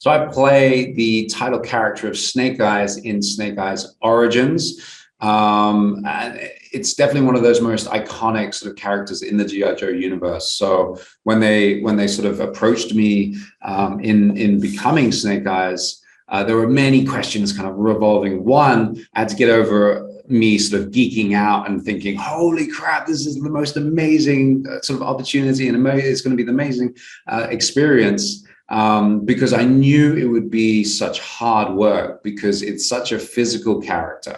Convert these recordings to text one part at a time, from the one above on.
So I play the title character of Snake Eyes in Snake Eyes Origins. And it's definitely one of those most iconic sort of characters in the G.I. Joe universe. So when they sort of approached me in becoming Snake Eyes, there were many questions kind of revolving. One, I had to get over me sort of geeking out and thinking, holy crap, this is the most amazing sort of opportunity, and it's going to be the amazing experience. Because I knew it would be such hard work because it's such a physical character.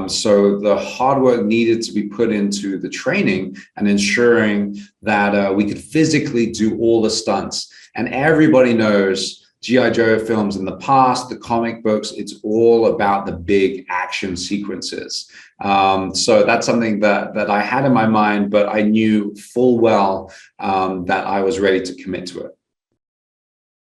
So the hard work needed to be put into the training and ensuring that we could physically do all the stunts. And everybody knows G.I. Joe films in the past, the comic books, it's all about the big action sequences. So that's something that I had in my mind, but I knew full well that I was ready to commit to it.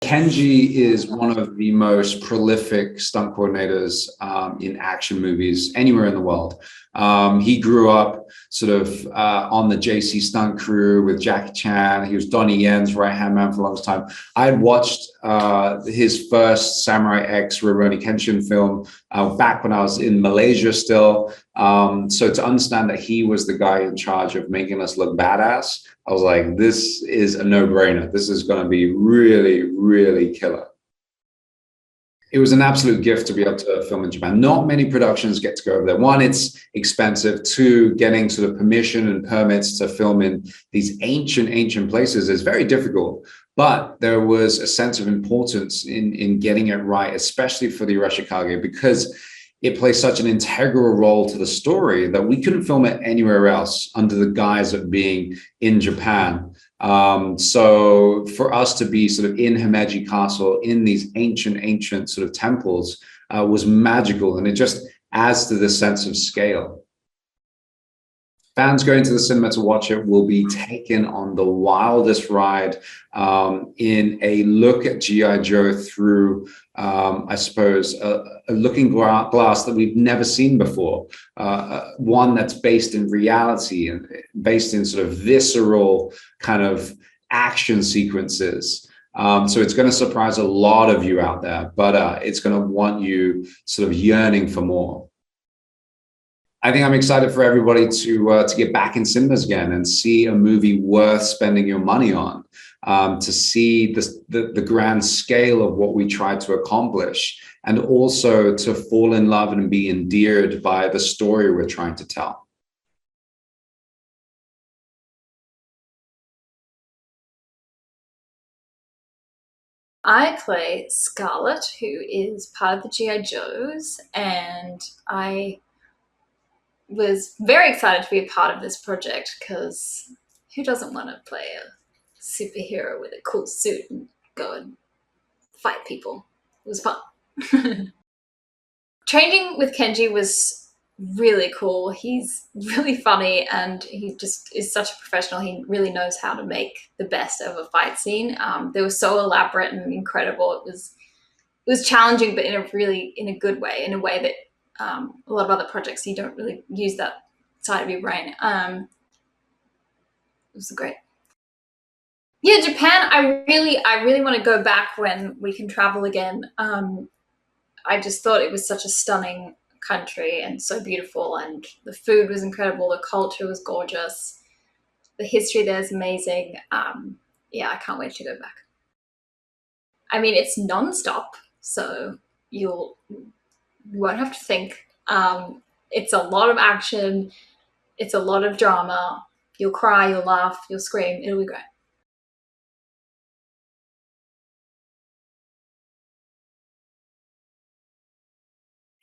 Kenji is one of the most prolific stunt coordinators in action movies anywhere in the world. He grew up sort of on the JC stunt crew with Jackie Chan. He was Donnie Yen's right-hand man for the longest time. I had watched his first Samurai X Rurouni Kenshin film back when I was in Malaysia still. So to understand that he was the guy in charge of making us look badass, I was like, this is a no-brainer. This is going to be really, really killer. It was an absolute gift to be able to film in Japan. Not many productions get to go over there. One, it's expensive. Two, getting sort of permission and permits to film in these ancient places is very difficult. But there was a sense of importance in getting it right, especially for the Arashikage, because it plays such an integral role to the story that we couldn't film it anywhere else under the guise of being in Japan. So for us to be sort of in Himeji Castle, in these ancient sort of temples, was magical, and it just adds to the sense of scale. Fans going to the cinema to watch it will be taken on the wildest ride in a look at G.I. Joe through, I suppose, a looking glass that we've never seen before. One that's based in reality and based in sort of visceral kind of action sequences. So it's going to surprise a lot of you out there, but it's going to want you sort of yearning for more. I think I'm excited for everybody to get back in cinemas again and see a movie worth spending your money on, to see the grand scale of what we tried to accomplish, and also to fall in love and be endeared by the story we're trying to tell. I play Scarlett, who is part of the G.I. Joes, and I was very excited to be a part of this project because who doesn't want to play a superhero with a cool suit and go and fight people? It was fun. Training with Kenji was really cool. He's really funny and he just is such a professional. He really knows how to make the best of a fight scene. They were so elaborate and incredible. It was challenging, but in a good way, in a way that a lot of other projects, you don't really use that side of your brain. It was great. Yeah, Japan, I really want to go back when we can travel again. I just thought it was such a stunning country and so beautiful, and the food was incredible, the culture was gorgeous, the history there is amazing. Yeah, I can't wait to go back. I mean, it's non-stop, so you won't have to think. It's a lot of action. It's a lot of drama. You'll cry, you'll laugh, you'll scream. It'll be great.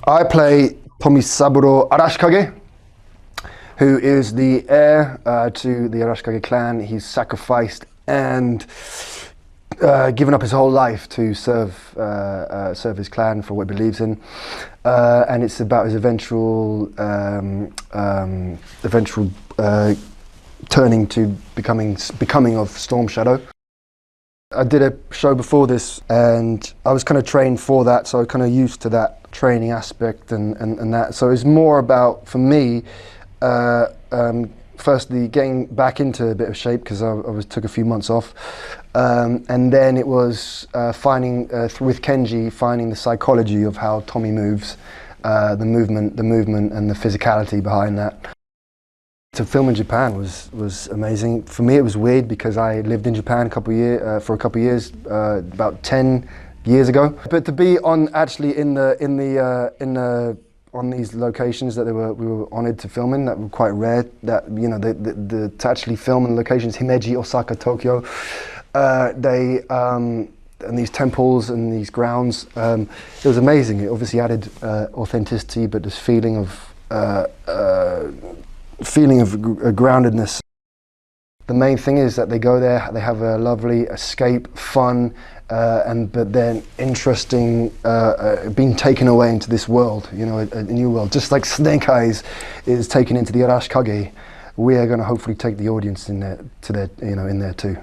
I play Tomisaburo Arashikage, who is the heir to the Arashikage clan. He's sacrificed and given up his whole life to serve his clan for what he believes in, and it's about his eventual turning to becoming of Storm Shadow. I did a show before this, and I was kind of trained for that, so I was kind of used to that training aspect and that. So it's more about, for me, firstly getting back into a bit of shape because I took a few months off, And then it was finding, with Kenji, finding the psychology of how Tommy moves, the movement and the physicality behind that. To film in Japan was amazing. For me, it was weird because I lived in Japan for a couple of years, about 10 years ago. But to be on on these locations that we were honoured to film in, that were quite rare. That, you know, to actually film in locations, Himeji, Osaka, Tokyo, and these temples and these grounds, it was amazing. It obviously added authenticity, but this feeling of groundedness. The main thing is that they go there, they have a lovely escape, fun, but then interesting, being taken away into this world, you know, a new world. Just like Snake Eyes is taken into the Arashikage, we are going to hopefully take the audience in there in there too.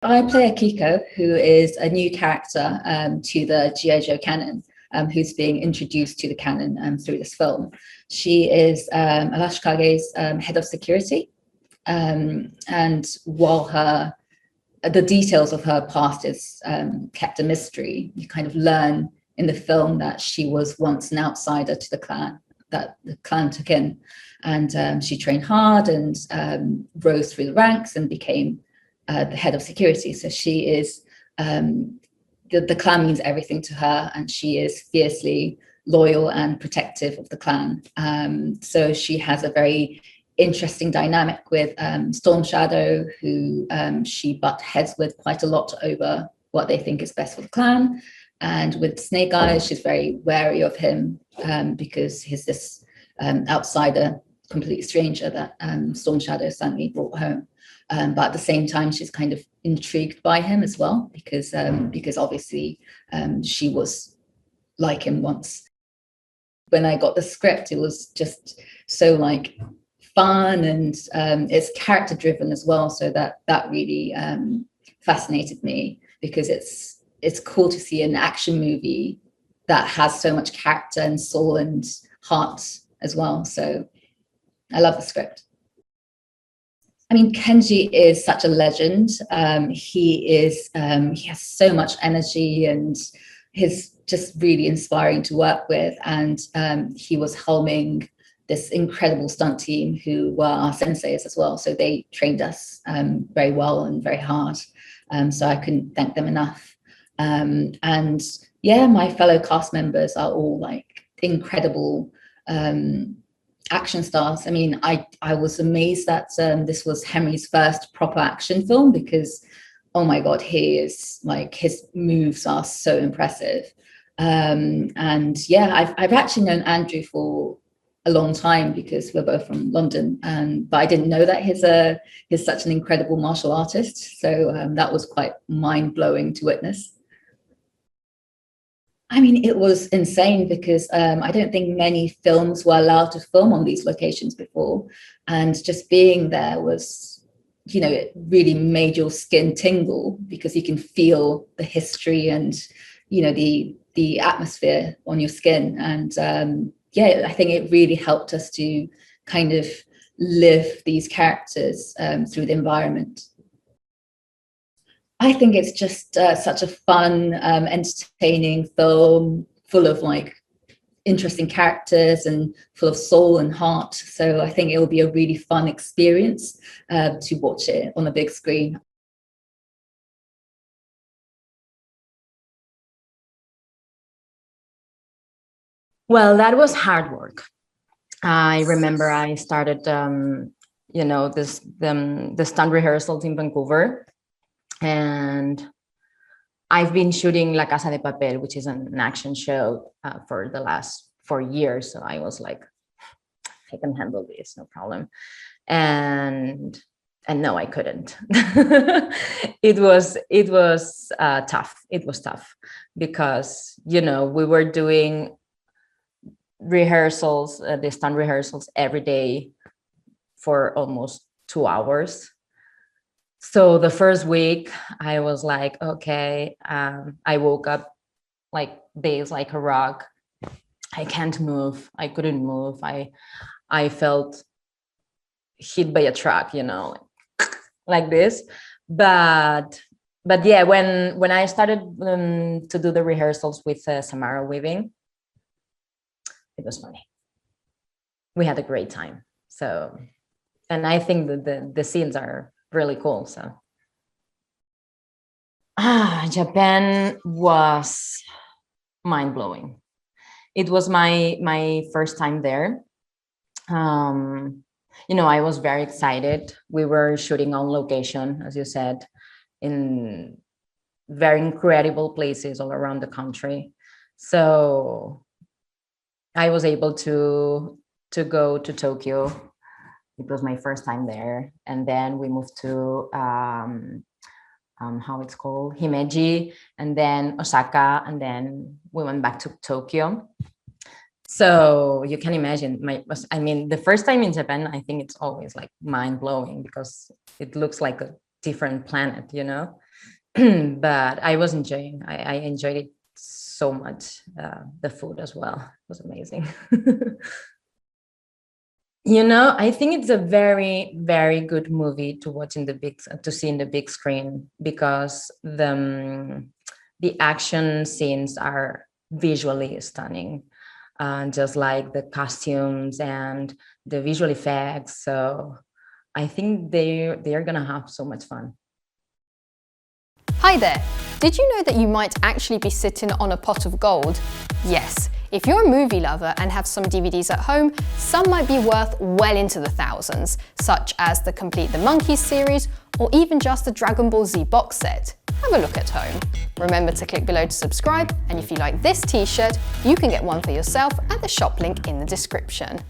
I play Akiko, who is a new character to the G.I. Joe canon, who's being introduced to the canon through this film. She is Arashikage's head of security, and while the details of her past is kept a mystery, you kind of learn in the film that she was once an outsider to the clan, that the clan took in, and she trained hard and rose through the ranks and became the head of security. So she is, the clan means everything to her, and she is fiercely loyal and protective of the clan. So she has a very interesting dynamic with Storm Shadow, who she butt heads with quite a lot over what they think is best for the clan. And with Snake Eyes, she's very wary of him because he's this outsider, complete stranger that Storm Shadow suddenly brought home. But at the same time, she's kind of intrigued by him as well, because obviously she was like him once. When I got the script, it was just so like fun, and it's character driven as well. So that really fascinated me, because it's cool to see an action movie that has so much character and soul and heart as well. So I love the script. I mean, Kenji is such a legend. He has so much energy, and he's just really inspiring to work with. And he was helming this incredible stunt team who were our senseis as well. So they trained us very well and very hard. So I couldn't thank them enough. And yeah, my fellow cast members are all like incredible action stars. I mean, I was amazed that this was Henry's first proper action film, because oh my god, his moves are so impressive. And yeah, I've actually known Andrew for a long time, because we're both from London, but I didn't know that he's such an incredible martial artist. So that was quite mind-blowing to witness. I mean, it was insane, because I don't think many films were allowed to film on these locations before. And just being there was, you know, it really made your skin tingle, because you can feel the history and, you know, the atmosphere on your skin. And yeah, I think it really helped us to kind of live these characters through the environment. I think it's just such a fun, entertaining film, full of like interesting characters and full of soul and heart. So I think it will be a really fun experience to watch it on a big screen. Well, that was hard work. I remember I started, you know, the stunt rehearsals in Vancouver. And I've been shooting La Casa de Papel, which is an action show for the last 4 years. So I was like, I can handle this, no problem. And no, I couldn't. It was tough. It was tough because, you know, we were doing rehearsals, the stunt rehearsals every day for almost 2 hours. So the first week I was like, okay, I woke up like days like a rock. I can't move. I couldn't move. I felt hit by a truck, you know, like this. But yeah, when I started to do the rehearsals with Samara weaving, it was funny. We had a great time. So, and I think that the scenes are really cool. So, Japan was mind-blowing. It was my first time there. You know, I was very excited. We were shooting on location, as you said, in very incredible places all around the country. So I was able to go to Tokyo. It was my first time there. And then we moved to how it's called, Himeji, and then Osaka, and then we went back to Tokyo. So you can imagine, the first time in Japan, I think it's always like mind-blowing because it looks like a different planet, you know. But I was enjoying. I enjoyed it so much. The food as well, it was amazing. You know, I think it's a very, very good movie to watch to see in the big screen, because the action scenes are visually stunning, just like the costumes and the visual effects. So I think they're gonna have so much fun. Hi there. Did you know that you might actually be sitting on a pot of gold? Yes. If you're a movie lover and have some DVDs at home, some might be worth well into the thousands, such as the Complete the Monkeys series, or even just the Dragon Ball Z box set. Have a look at home. Remember to click below to subscribe, and if you like this t-shirt, you can get one for yourself at the shop link in the description.